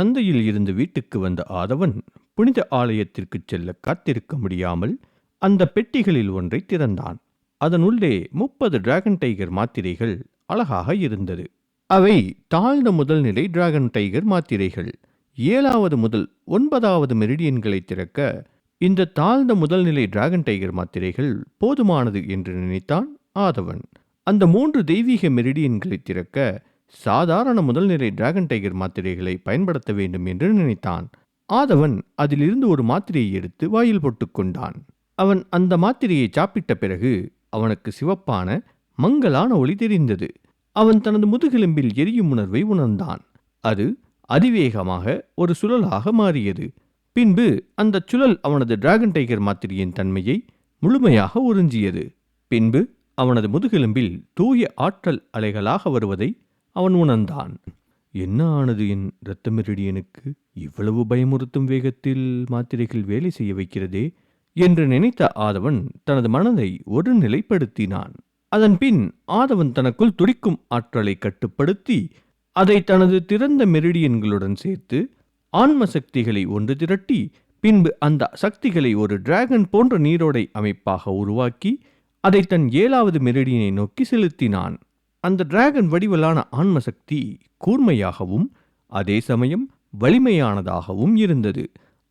சந்தையில் இருந்து வீட்டுக்கு வந்த ஆதவன் புனித ஆலயத்திற்குச் செல்ல காத்திருக்க முடியாமல் அந்த பெட்டிகளில் ஒன்றை திறந்தான். அதன் உள்ளே 30 டிராகன் டைகர் மாத்திரைகள் அழகாக இருந்தது. அவை தாழ்ந்த முதல்நிலை டிராகன் டைகர் மாத்திரைகள். 7வது முதல் 9வது மெரிடியன்களை திறக்க இந்த தாழ்ந்த முதல்நிலை டிராகன் டைகர் மாத்திரைகள் போதுமானது என்று நினைத்தான் ஆதவன். அந்த 3 தெய்வீக மெரிடியன்களை திறக்க சாதாரண முதல்நிலை டிராகன் டைகர் மாத்திரைகளை பயன்படுத்த வேண்டும் என்று நினைத்தான். ஆதவன் அதிலிருந்து ஒரு மாத்திரையை எடுத்து வாயில் போட்டுக்கொண்டான். அவன் அந்த மாத்திரையை சாப்பிட்ட பிறகு அவனுக்கு சிவப்பான மங்கலான ஒளி தெரிந்தது. அவன் தனது முதுகெலும்பில் எரியும் உணர்வை உணர்ந்தான். அது அதிவேகமாக ஒரு சுழலாக மாறியது. பின்பு அந்த சுழல் அவனது டிராகன் டைகர் மாத்திரையின் தன்மையை முழுமையாக உறிஞ்சியது. பின்பு அவனது முதுகெலும்பில் தூய ஆற்றல் அலைகளாக வருவதை அவன் உணர்ந்தான். என்ன ஆனது என் இரத்த மெரிடியனுக்கு? இவ்வளவு பயமுறுத்தும் வேகத்தில் மாத்திரைகள் வேலை செய்ய வைக்கிறதே என்று நினைத்த ஆதவன் தனது மனதை ஒரு நிலைப்படுத்தினான். அதன் பின் ஆதவன் தனக்குள் துடிக்கும் ஆற்றலை கட்டுப்படுத்தி அதை தனது திறந்த மெரிடியன்களுடன் சேர்த்து ஆன்ம சக்திகளை ஒன்று திரட்டி பின்பு அந்த சக்திகளை ஒரு டிராகன் போன்ற நீரோடை அமைப்பாக உருவாக்கி அதை தன் 7வது மெரிடியனை நோக்கி செலுத்தினான். அந்த டிராகன் வடிவலான ஆன்ம சக்தி கூர்மையாகவும் அதே சமயம் வலிமையானதாகவும் இருந்தது.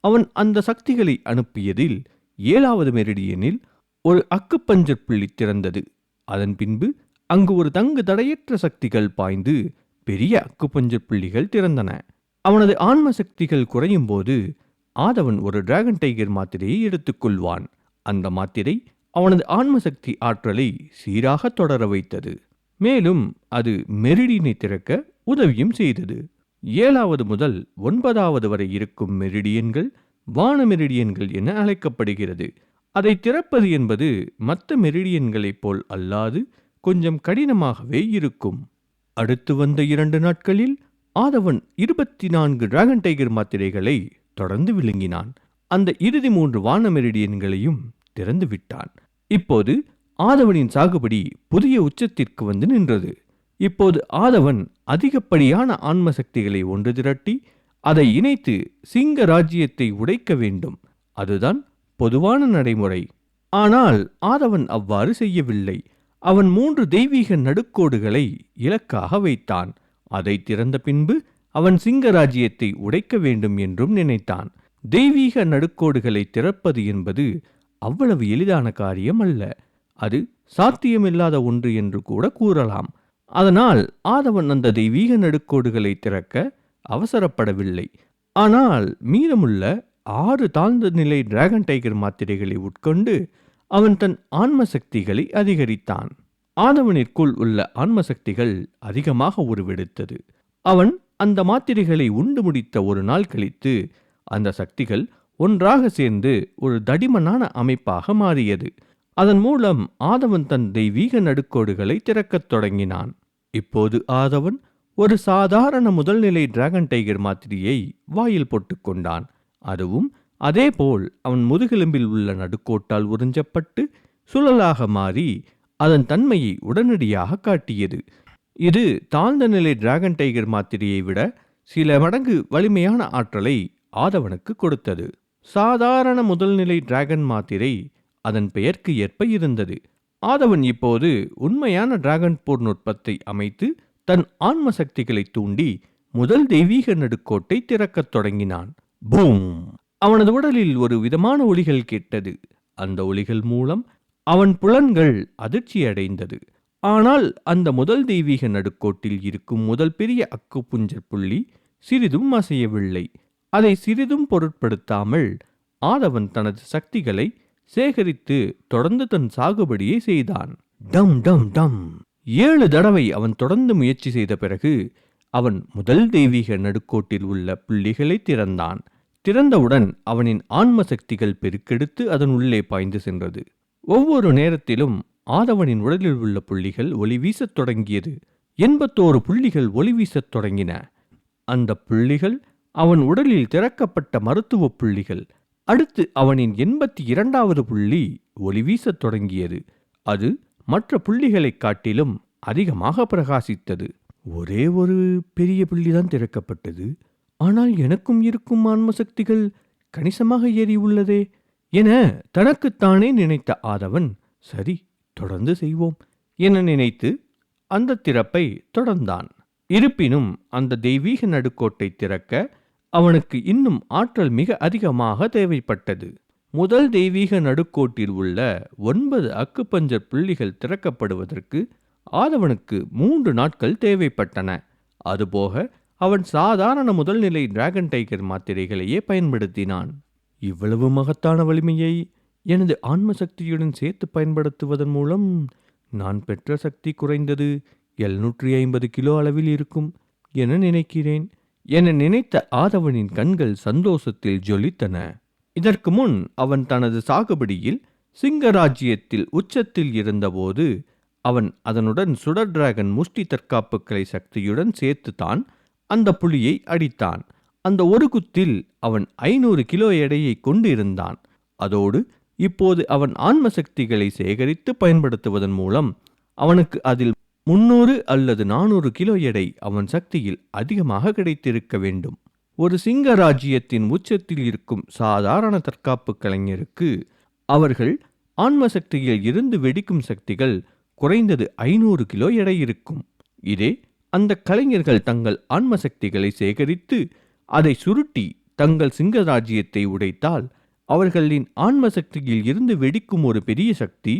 அவன் அந்த சக்திகளை அனுப்பியதில் 7வது மெரிடியனில் ஒரு அக்குப்பஞ்சர் புள்ளி திறந்தது. அதன் பின்பு அங்கு ஒரு தங்கு தடையற்ற சக்திகள் பாய்ந்து பெரிய அக்குப்பஞ்சர் புள்ளிகள் திறந்தன. அவனது ஆன்ம சக்திகள் குறையும் போது ஆதவன் ஒரு டிராகன் டைகர் மாத்திரையை எடுத்துக்கொள்வான். அந்த மாத்திரை அவனது ஆன்ம சக்தி ஆற்றலை சீராக தொடர வைத்தது. மேலும் அது மெரிடியனை திறக்க உதவியும் செய்தது. 7வது முதல் 9வது வரை இருக்கும் மெரிடியன்கள் வான மெரிடியன்கள் என அழைக்கப்படுகிறது. அதை திறப்பது என்பது மற்ற மெரிடியன்களைப் போல் அல்லாது கொஞ்சம் கடினமாகவே இருக்கும். அடுத்து வந்த 2 நாட்களில் ஆதவன் 24 டிராகன் டைகர் மாத்திரைகளை தொடர்ந்து விழுங்கினான். அந்த இறுதி 3 வான மெரிடியன்களையும் திறந்து விட்டான். இப்போது ஆதவனின் சாகுபடி புதிய உச்சத்திற்கு வந்து நின்றது. இப்போது ஆதவன் அதிகப்படியான ஆன்ம சக்திகளை ஒன்று திரட்டி அதை இணைத்து சிங்க ராஜ்யத்தை உடைக்க வேண்டும். அதுதான் பொதுவான நடைமுறை. ஆனால் ஆதவன் அவ்வாறு செய்யவில்லை. அவன் 3 தெய்வீக நடுக்கோடுகளை இலக்காக வைத்தான். அதை திறந்த பின்பு அவன் சிங்க ராஜ்யத்தை உடைக்க வேண்டும் என்றும் நினைத்தான். தெய்வீக நடுக்கோடுகளை திறப்பது என்பது அவ்வளவு எளிதான காரியம் அல்ல. அது சாத்தியமில்லாத ஒன்று என்று கூட கூறலாம். அதனால் ஆதவன் அந்த தெய்வீக நடுக்கோடுகளை திறக்க அவசரப்படவில்லை. ஆனால் மீதமுள்ள 6 தாழ்ந்த நிலை டிராகன் டைகர் மாத்திரைகளை உட்கொண்டு அவன் தன் ஆன்ம சக்திகளை அதிகரித்தான். ஆதவனிற்குள் உள்ள ஆன்ம சக்திகள் அதிகமாக உருவெடுத்தது. அவன் அந்த மாத்திரைகளை உண்டு முடித்த ஒரு நாள் கழித்து அந்த சக்திகள் ஒன்றாக சேர்ந்து ஒரு தடிமனான அமைப்பாக மாறியது. அதன் மூலம் ஆதவன் தன் தெய்வீக நடுக்கோடுகளை திறக்கத் தொடங்கினான். இப்போது ஆதவன் ஒரு சாதாரண முதல்நிலை டிராகன் டைகர் மாத்திரையை வாயில் போட்டுக்கொண்டான். அதுவும் அதேபோல் அவன் முதுகெலும்பில் உள்ள நடுக்கோட்டால் உறிஞ்சப்பட்டு சுழலாக மாறி அதன் தன்மையை உடனடியாக காட்டியது. இது தாழ்ந்த நிலை டிராகன் டைகர் மாத்திரையை விட சில மடங்கு வலிமையான ஆற்றலை ஆதவனுக்கு கொடுத்தது. சாதாரண முதல்நிலை டிராகன் மாத்திரை அதன் பெயருக்கு ஏற்ப இருந்தது. ஆதவன் இப்போது உண்மையான டிராகன் போர் நுட்பத்தை அமைத்து தன் ஆன்ம சக்திகளை தூண்டி முதல் தெய்வீக நடுக்கோட்டை திறக்கத் தொடங்கினான். பூம்! அவனது உடலில் ஒரு விதமான ஒலிகள் கேட்டது. அந்த ஒலிகள் மூலம் அவன் புலன்கள் அதிர்ச்சி அடைந்தது. ஆனால் அந்த முதல் தெய்வீக நடுக்கோட்டில் இருக்கும் முதல் பெரிய அக்குப்புஞ்சர் புள்ளி சிறிதும் அசையவில்லை. அதை சிறிதும் பொருட்படுத்தாமல் ஆதவன் தனது சக்திகளை சேகரித்து தொடர்ந்து தன் சாகுபடியை செய்தான். டம் டம் டம் 7 தடவை அவன் தொடர்ந்து முயற்சி செய்த பிறகு அவன் முதல் தெய்வீக நடுக்கோட்டில் உள்ள புள்ளிகளை திறந்தான். திறந்தவுடன் அவனின் ஆன்ம சக்திகள் பெருக்கெடுத்து அதன் உள்ளே பாய்ந்து சென்றது. ஒவ்வொரு நேரத்திலும் ஆதவனின் உடலில் உள்ள புள்ளிகள் ஒளி வீசத் தொடங்கியது. 81 புள்ளிகள் ஒளி வீசத் தொடங்கின. அந்த புள்ளிகள் அவன் உடலில் திறக்கப்பட்ட மருத்துவ புள்ளிகள். அடுத்து அவனின் 82வது புள்ளி ஒளி வீசத் தொடங்கியது. அது மற்ற புள்ளிகளைக் காட்டிலும் அதிகமாக பிரகாசித்தது. ஒரே ஒரு பெரிய புள்ளிதான் திறக்கப்பட்டது. ஆனால் எனக்கும் இருக்கும் ஆன்ம சக்திகள் கணிசமாக ஏறி உள்ளதே என தனக்குத்தானே நினைத்த ஆதவன், சரி, தொடர்ந்து செய்வோம் என நினைத்து அந்த திறப்பை தொடர்ந்தான். இருப்பினும் அந்த தெய்வீக நடுக்கோட்டை திறக்க அவனுக்கு இன்னும் ஆற்றல் மிக அதிகமாக தேவைப்பட்டது. முதல் தெய்வீக நடுக்கோட்டில் உள்ள 9 அக்குபஞ்சர் புள்ளிகள் திறக்கப்படுவதற்கு ஆதவனுக்கு 3 நாட்கள் தேவைப்பட்டன. அதுபோக அவன் சாதாரண முதல்நிலை டிராகன் டைகர் மாத்திரைகளையே பயன்படுத்தினான். இவ்வளவு மகத்தான வலிமையை எனது ஆன்ம சக்தியுடன் சேர்த்து பயன்படுத்துவதன் மூலம் நான் பெற்ற சக்தி குறைந்தது 750 கிலோ அளவில் இருக்கும் என நினைக்கிறேன் என நினைத்த ஆதவனின் கண்கள் சந்தோஷத்தில் ஜொலித்தன. இதற்கு முன் அவன் தனது சாகுபடியில் சிங்கராஜ்யத்தில் உச்சத்தில் இருந்தபோது அவன் அதனுடன் சுடர் டிராகன் முஷ்டி தற்காப்பு கலை சக்தியுடன் சேர்த்துதான் அந்த புலியை அடித்தான். அந்த ஒரு குத்தில் அவன் 500 கிலோ எடையை கொண்டு இருந்தான். அதோடு இப்போது அவன் ஆன்ம சக்திகளை சேகரித்து பயன்படுத்துவதன் மூலம் அவனுக்கு அதில் 300 அல்லது 400 கிலோ எடை அவன் சக்தியில் அதிகமாக கிடைத்திருக்க வேண்டும். ஒரு சிங்க ராஜ்யத்தின் உச்சத்தில் இருக்கும் சாதாரண தற்காப்பு கலைஞருக்கு அவர்கள் ஆன்ம சக்தியில் இருந்து வெடிக்கும் சக்திகள் குறைந்தது 500 கிலோ எடை இருக்கும். இதே அந்த கலைஞர்கள் தங்கள் ஆன்ம சக்திகளை சேகரித்து அதை சுருட்டி தங்கள் சிங்க ராஜ்யத்தை உடைத்தால் அவர்களின் ஆன்ம சக்தியில் இருந்து வெடிக்கும் ஒரு பெரிய சக்தி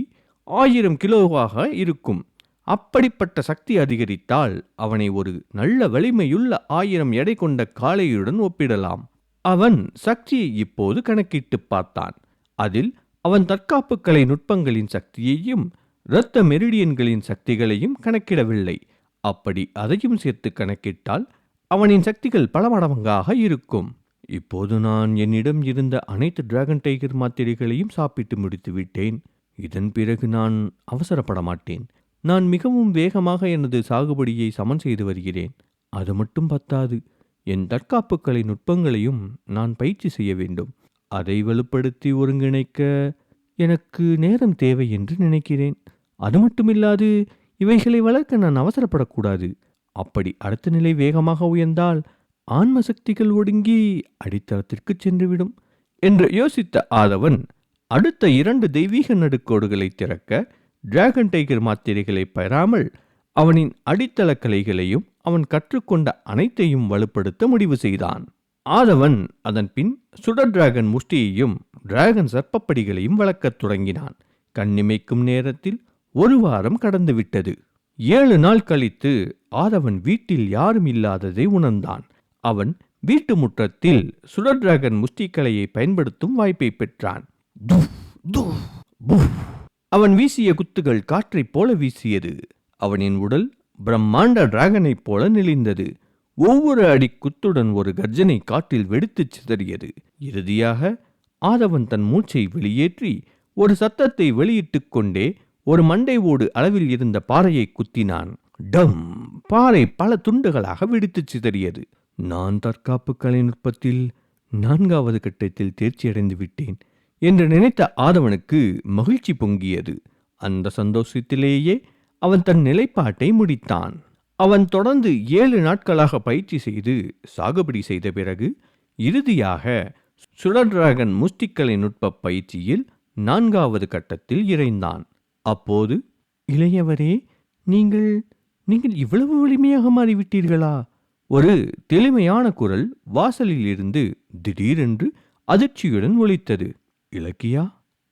1000 கிலோவாக இருக்கும். அப்படிப்பட்ட சக்தி அதிகரித்தால் அவனை ஒரு நல்ல வலிமையுள்ள 1000 எடை கொண்ட காளையுடன் ஒப்பிடலாம். அவன் சக்தியை இப்போது கணக்கிட்டு பார்த்தான். அதில் அவன் தற்காப்பு கலை நுட்பங்களின் சக்தியையும் இரத்த மெரிடியன்களின் சக்திகளையும் கணக்கிடவில்லை. அப்படி அதையும் சேர்த்து கணக்கிட்டால் அவனின் சக்திகள் பல மடங்காக இருக்கும். இப்போது நான் என்னிடம் இருந்த அனைத்து டிராகன் டைகர் மாத்திரைகளையும் சாப்பிட்டு முடித்து விட்டேன். இதன் பிறகு நான் அவசரப்பட மாட்டேன். நான் மிகவும் வேகமாக எனது சாகுபடியை சமன் செய்து வருகிறேன். அது மட்டும் பத்தாது, என் தற்காப்பு கலை நுட்பங்களையும் நான் பயிற்சி செய்ய வேண்டும். அதை வலுப்படுத்தி ஒருங்கிணைக்க எனக்கு நேரம் தேவை என்று நினைக்கிறேன். அது மட்டுமில்லாது இவைகளை வளர்க்க நான் அவசரப்படக்கூடாது. அப்படி அடுத்த நிலை வேகமாக உயர்ந்தால் ஆன்ம சக்திகள் ஒடுங்கி அடித்தளத்திற்கு சென்றுவிடும் என்று யோசித்த ஆதவன் அடுத்த 2 தெய்வீக நடுக்கோடுகளை திறக்க டிராகன் டைகர் மாத்திரைகளை பெறாமல் அவனின் அடித்தள கலைகளையும் அவன் கற்றுக்கொண்ட அனைத்தையும் வலுப்படுத்த முடிவு செய்தான். ஆதவன் அதன் பின் சுடர் டிராகன் முஷ்டியையும் டிராகன் சர்ப்பப்படிகளையும் வளர்க்கத் தொடங்கினான். கண்ணிமைக்கும் நேரத்தில் 1 வாரம் கடந்துவிட்டது. 7 நாள் கழித்து ஆதவன் வீட்டில் யாரும் இல்லாததை உணர்ந்தான். அவன் வீட்டு முற்றத்தில் சுடர் டிராகன் முஷ்டிக்கலையை பயன்படுத்தும் வாய்ப்பை பெற்றான். அவன் வீசிய குத்துகள் காற்றைப் போல வீசியது. அவனின் உடல் பிரம்மாண்ட டிராகனைப் போல நெளிந்தது. ஒவ்வொரு அடி குத்துடன் ஒரு கர்ஜனை காற்றில் வெடித்துச் சிதறியது. இறுதியாக ஆதவன் தன் மூச்சை வெளியேற்றி ஒரு சத்தத்தை வெளியிட்டுக் கொண்டே ஒரு மண்டை ஓடு அளவில் இருந்த பாறையை குத்தினான். டம்! பாறை பல துண்டுகளாக வெடித்துச் சிதறியது. நான் தற்காப்பு கலை நுட்பத்தில் 4வது கட்டத்தில் தேர்ச்சியடைந்து விட்டேன் என்று நினைத்த ஆதவனுக்கு மகிழ்ச்சி பொங்கியது. அந்த சந்தோஷத்திலேயே அவன் தன் நிலைப்பாட்டை முடித்தான். அவன் தொடர்ந்து 7 நாட்களாக பயிற்சி செய்து சாகுபடி செய்த பிறகு இறுதியாக சுடர் டிராகன் முஷ்டிக்கலை நுட்ப பயிற்சியில் 4வது கட்டத்தில் இறைந்தான். அப்போது, இளையவரே, நீங்கள் இவ்வளவு வலிமையாக மாறிவிட்டீர்களா? ஒரு தெளிமையான குரல் வாசலில் இருந்து திடீரென்று அதிர்ச்சியுடன் ஒலித்தது. இலக்கியா?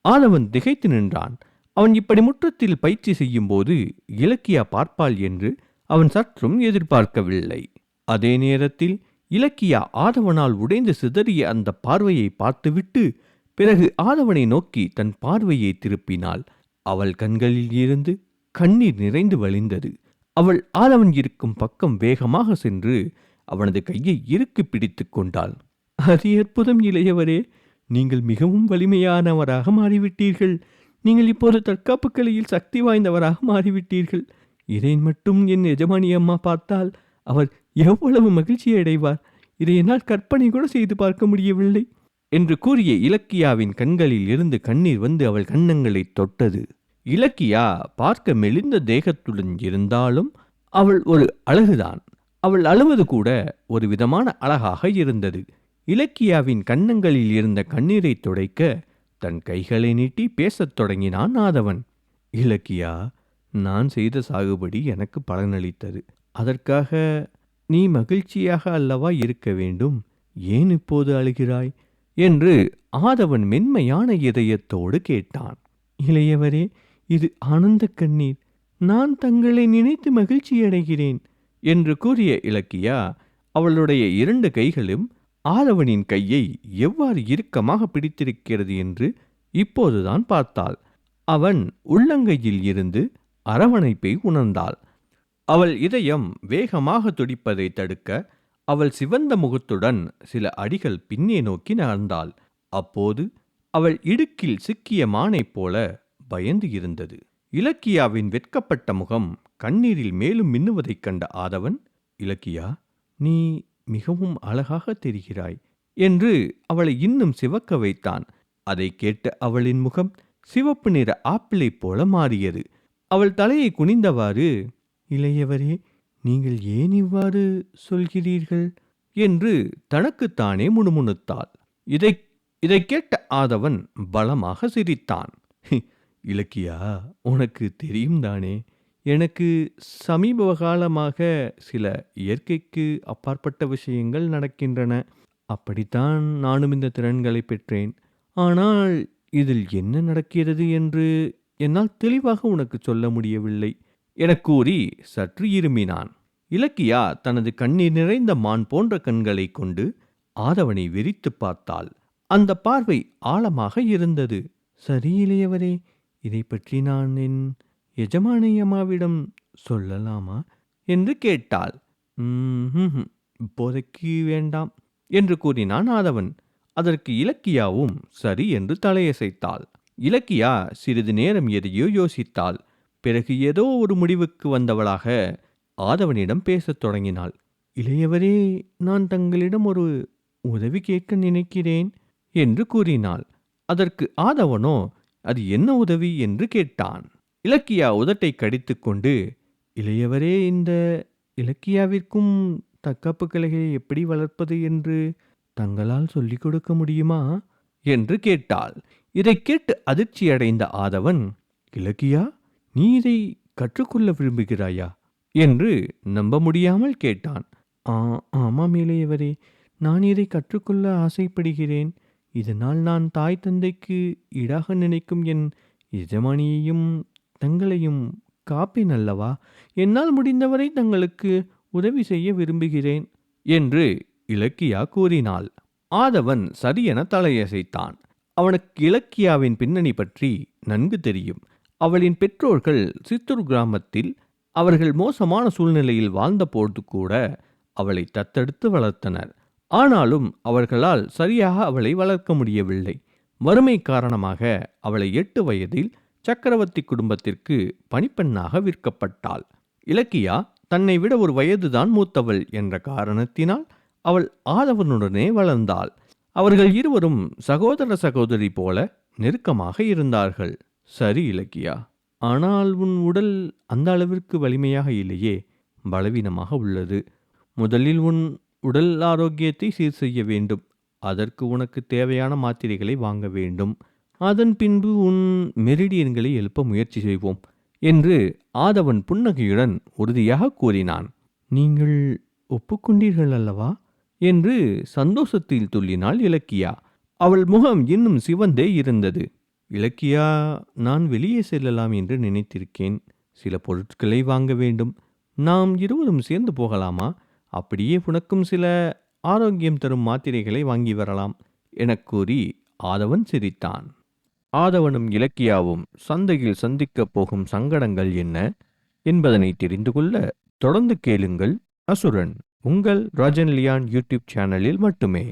ஆதவன் திகைத்து நின்றான். அவன் இப்படி முற்றத்தில் பயிற்சி செய்யும் போது இலக்கியா பார்ப்பாள் என்று அவன் சற்றும் எதிர்பார்க்கவில்லை. அதே நேரத்தில் இலக்கியா ஆதவனால் உடைந்து சிதறிய அந்த பார்வையை பார்த்துவிட்டு பிறகு ஆதவனை நோக்கி தன் பார்வையை திருப்பினாள். அவள் கண்களில் இருந்து கண்ணீர் நிறைந்து வழிந்தது. அவள் ஆதவன் இருக்கும் பக்கம் வேகமாக சென்று அவனது கையை இறுக்கி பிடித்து கொண்டாள். அது அற்புதம் இளையவரே, நீங்கள் மிகவும் வலிமையானவராக மாறிவிட்டீர்கள். நீங்கள் இப்போது தற்காப்பு கலையில் சக்தி வாய்ந்தவராக மாறிவிட்டீர்கள். இதை மட்டும் என் எஜமானி அம்மா பார்த்தால் அவர் எவ்வளவு மகிழ்ச்சி அடைவார். இதை என்னால் கற்பனை கூட செய்து பார்க்க முடியவில்லை என்று கூறிய இலக்கியாவின் கண்களில் இருந்து கண்ணீர் வந்து அவள் கன்னங்களை தொட்டது. இலக்கியா பார்க்க மெலிந்த தேகத்துடன் இருந்தாலும் அவள் ஒரு அழகுதான். அவள் அழுவது கூட ஒரு விதமான அழகாக இருந்தது. இலக்கியாவின் கன்னங்களில் இருந்த கண்ணீரை துடைக்க தன் கைகளை நீட்டி பேசத் தொடங்கினான் ஆதவன். இலக்கியா, நான் செய்த சாகுபடி எனக்கு பலனளித்தது. அதற்காக நீ மகிழ்ச்சியாக அல்லவா இருக்க வேண்டும்? ஏன் இப்போது அழுகிறாய் என்று ஆதவன் மென்மையான இதயத்தோடு கேட்டான். இளையவரே, இது ஆனந்த கண்ணீர். நான் தங்களை நினைத்து மகிழ்ச்சியடைகிறேன் என்று கூறிய இலக்கியா அவளுடைய 2 கைகளும் ஆதவனின் கையை எவ்வாறு இறுக்கமாக பிடித்திருக்கிறது என்று இப்போதுதான் பார்த்தாள். அவன் உள்ளங்கையில் இருந்து அரவணைப்பை உணர்ந்தாள். அவள் இதயம் வேகமாக துடிப்பதை தடுக்க அவள் சிவந்த முகத்துடன் சில அடிகள் பின்னே நோக்கி நகர்ந்தாள். அப்போது அவள் இடுக்கில் சிக்கிய மானைப் போல பயந்து இருந்தது. இலக்கியாவின் வெட்கப்பட்ட முகம் கண்ணீரில் மேலும் மின்னுவதைக் கண்ட ஆதவன், இலக்கியா, நீ மிகவும் அழகாக தெரிகிறாய் என்று அவளை இன்னும் சிவக்க வைத்தான். அதை கேட்ட அவளின் முகம் சிவப்பு நிற ஆப்பிளை போல மாறியது. அவள் தலையை குனிந்தவாறு, இளையவரே, நீங்கள் ஏன் இவ்வாறு சொல்கிறீர்கள் என்று தனக்குத்தானே முணுமுணுத்தாள். இதை கேட்ட ஆதவன் பலமாக சிரித்தான். இலக்கியா, உனக்கு தெரியும் தானே, எனக்கு சமீப காலமாக சில இயற்கைக்கு அப்பாற்பட்ட விஷயங்கள் நடக்கின்றன. அப்படித்தான் நானும் இந்த திறன்களை பெற்றேன். ஆனால் இதில் என்ன நடக்கிறது என்று என்னால் தெளிவாக உனக்கு சொல்ல முடியவில்லை எனக் கூறி சற்று இருமினான். இலக்கியா தனது கண்ணீர் நிறைந்த மான் போன்ற கண்களை கொண்டு ஆதவனை வெறித்து பார்த்தாள். அந்த பார்வை ஆழமாக இருந்தது. சரி இளையவரே, இதை பற்றி நான் என் எஜமானி அம்மாவிடம் சொல்லலாமா என்று கேட்டாள். இப்போதைக்கு வேண்டாம் என்று கூறினான் ஆதவன். அதற்கு இலக்கியாவும் சரி என்று தலையசைத்தாள். இலக்கியா சிறிது நேரம் எதையோ யோசித்தாள். பிறகு ஏதோ ஒரு முடிவுக்கு வந்தவளாக ஆதவனிடம் பேசத் தொடங்கினாள். இளையவரே, நான் தங்களிடம் ஒரு உதவி கேட்க நினைக்கிறேன் என்று கூறினாள். அதற்கு ஆதவனோ அது என்ன உதவி என்று கேட்டான். இலக்கியா உதட்டை கடித்து கொண்டு, இளையவரே, இந்த இலக்கியாவிற்கும் தற்காப்பு கலைகளை எப்படி வளர்ப்பது என்று தங்களால் சொல்லிக் கொடுக்க முடியுமா என்று கேட்டாள். இதை கேட்டு அதிர்ச்சியடைந்த ஆதவன், இலக்கியா, நீ இதை கற்றுக்கொள்ள விரும்புகிறாயா என்று நம்ப முடியாமல் கேட்டான். ஆமாம் இளையவரே, நான் இதை கற்றுக்கொள்ள ஆசைப்படுகிறேன். இதனால் நான் தாய் தந்தைக்கு ஈடாக நினைக்கும் என் எஜமானியையும் தங்களையும் காப்பேன் அல்லவா? என்னால் முடிந்தவரை தங்களுக்கு உதவி செய்ய விரும்புகிறேன் என்று இலக்கியா கூறினாள். ஆதவன் சரியென தலையசைத்தான். அவனுக்கு இலக்கியாவின் பின்னணி பற்றி நன்கு தெரியும். அவளின் பெற்றோர்கள் சித்தூர் கிராமத்தில் அவர்கள் மோசமான சூழ்நிலையில் வாழ்ந்தபோது கூட அவளை தத்தெடுத்து வளர்த்தனர். ஆனாலும் அவர்களால் சரியாக அவளை வளர்க்க முடியவில்லை. வறுமை காரணமாக அவளை 8 வயதில் சக்கரவர்த்தி குடும்பத்திற்கு பணிப்பெண்ணாக விற்கப்பட்டாள். இலக்கியா தன்னை விட ஒரு வயதுதான் மூத்தவள் என்ற காரணத்தினால் அவள் ஆதவனுடனே வளர்ந்தாள். அவர்கள் இருவரும் சகோதர சகோதரி போல நெருக்கமாக இருந்தார்கள். சரி இலக்கியா, ஆனால் உன் உடல் அந்த அளவிற்கு வலிமையாக இல்லையே, பலவீனமாக உள்ளது. முதலில் உன் உடல் ஆரோக்கியத்தை சீர் செய்ய வேண்டும். அதற்கு உனக்கு தேவையான மாத்திரைகளை வாங்க வேண்டும். அதன் பின்பு உன் மெரிடியன்களை எழுப்ப முயற்சி செய்வோம் என்று ஆதவன் புன்னகையுடன் உறுதியாக கூறினான். நீங்கள் ஒப்புக்கொண்டீர்கள் அல்லவா என்று சந்தோஷத்தில் துள்ளினாள் இலக்கியா. அவள் முகம் இன்னும் சிவந்தே இருந்தது. இலக்கியா, நான் வெளியே செல்லலாம் என்று நினைத்திருக்கேன். சில பொருட்களை வாங்க வேண்டும். நாம் இருவரும் சேர்ந்து போகலாமா? அப்படியே உனக்கும் சில ஆரோக்கியம் தரும் மாத்திரைகளை வாங்கி வரலாம் எனக் கூறி ஆதவன் சிரித்தான். ஆதவனும் இலக்கியாவும் சந்தையில் சந்திக்கப் போகும் சங்கடங்கள் என்ன என்பதனை தெரிந்து கொள்ள தொடர்ந்து கேளுங்கள் அசுரன், உங்கள் ராஜன் லியான் யூடியூப் சேனலில் மட்டுமே.